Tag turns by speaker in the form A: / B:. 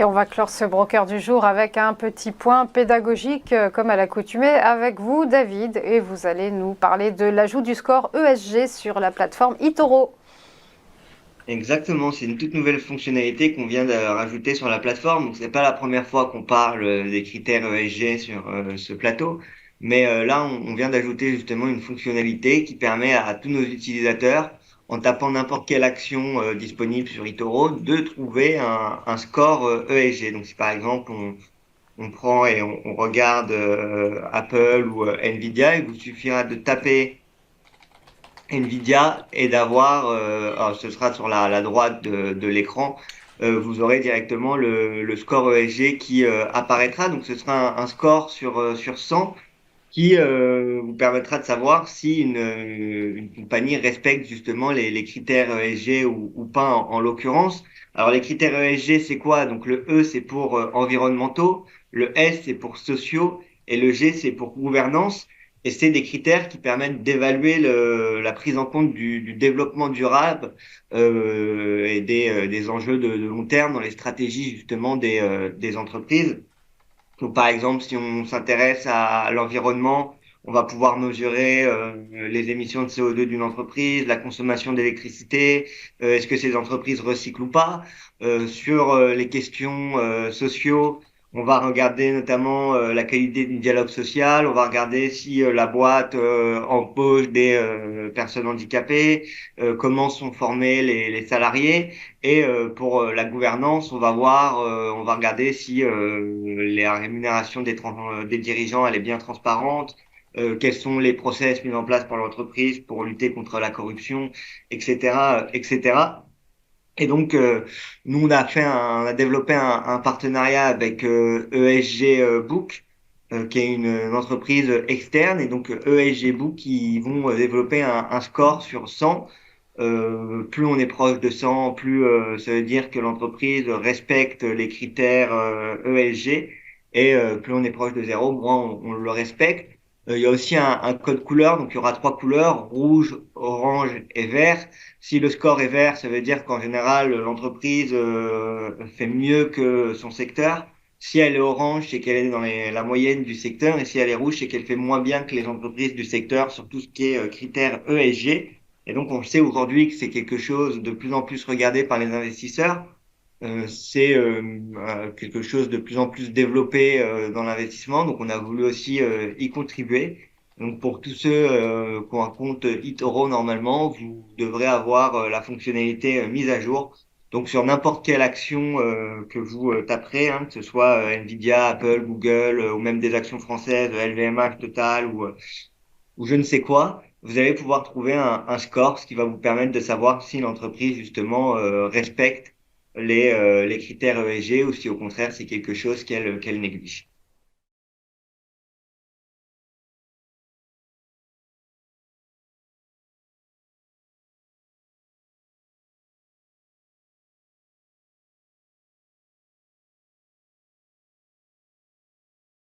A: Et on va clore ce broker du jour avec un petit point pédagogique, comme à l'accoutumée, avec vous, David. Et vous allez nous parler de l'ajout du score ESG sur la plateforme eToro.
B: Exactement, c'est une toute nouvelle fonctionnalité qu'on vient de rajouter sur la plateforme. Donc, c'est pas la première fois qu'on parle des critères ESG sur ce plateau, mais là, on vient d'ajouter justement une fonctionnalité qui permet à tous nos utilisateurs, en tapant n'importe quelle action disponible sur eToro, de trouver un score ESG. Donc, si par exemple on prend et on regarde Apple ou Nvidia, il vous suffira de taper Nvidia et d'avoir, alors ce sera sur la droite de l'écran, vous aurez directement le score ESG qui apparaîtra. Donc ce sera un score sur 100 qui vous permettra de savoir si une compagnie respecte justement les critères ESG ou pas en l'occurrence. Alors les critères ESG, c'est quoi? Donc le E, c'est pour environnementaux, le S, c'est pour sociaux et le G, c'est pour gouvernance. Et c'est des critères qui permettent d'évaluer la prise en compte du développement durable et des enjeux de long terme dans les stratégies justement des entreprises. Donc, par exemple, si on s'intéresse à l'environnement, on va pouvoir mesurer les émissions de CO2 d'une entreprise, la consommation d'électricité, est-ce que ces entreprises recyclent ou pas. Sur les questions sociaux, on va regarder notamment la qualité du dialogue social, on va regarder si la boîte embauche des personnes handicapées, comment sont formés les salariés. Et pour la gouvernance, on va regarder si la rémunération des dirigeants elle est bien transparente, quels sont les process mis en place par l'entreprise pour lutter contre la corruption, etc., etc. Et donc nous on a développé un partenariat avec ESG Book, qui est une entreprise externe, et donc ESG Book ils vont développer un score sur 100. Plus on est proche de 100, plus ça veut dire que l'entreprise respecte les critères ESG, et plus on est proche de zéro, moins on le respecte. Il y a aussi un code couleur, donc il y aura trois couleurs, rouge, orange et vert. Si le score est vert, ça veut dire qu'en général, l'entreprise fait mieux que son secteur. Si elle est orange, c'est qu'elle est dans la moyenne du secteur. Et si elle est rouge, c'est qu'elle fait moins bien que les entreprises du secteur sur tout ce qui est critères ESG. Et donc, on sait aujourd'hui que c'est quelque chose de plus en plus regardé par les investisseurs. C'est quelque chose de plus en plus développé dans l'investissement. Donc, on a voulu aussi y contribuer. Donc, pour tous ceux qui ont un compte eToro, normalement, vous devrez avoir la fonctionnalité mise à jour. Donc, sur n'importe quelle action que vous taperez, hein, que ce soit Nvidia, Apple, Google, ou même des actions françaises, LVMH, Total ou je ne sais quoi, vous allez pouvoir trouver un score, ce qui va vous permettre de savoir si l'entreprise, justement, respecte les critères ESG ou si, au contraire, c'est quelque chose qu'elle néglige.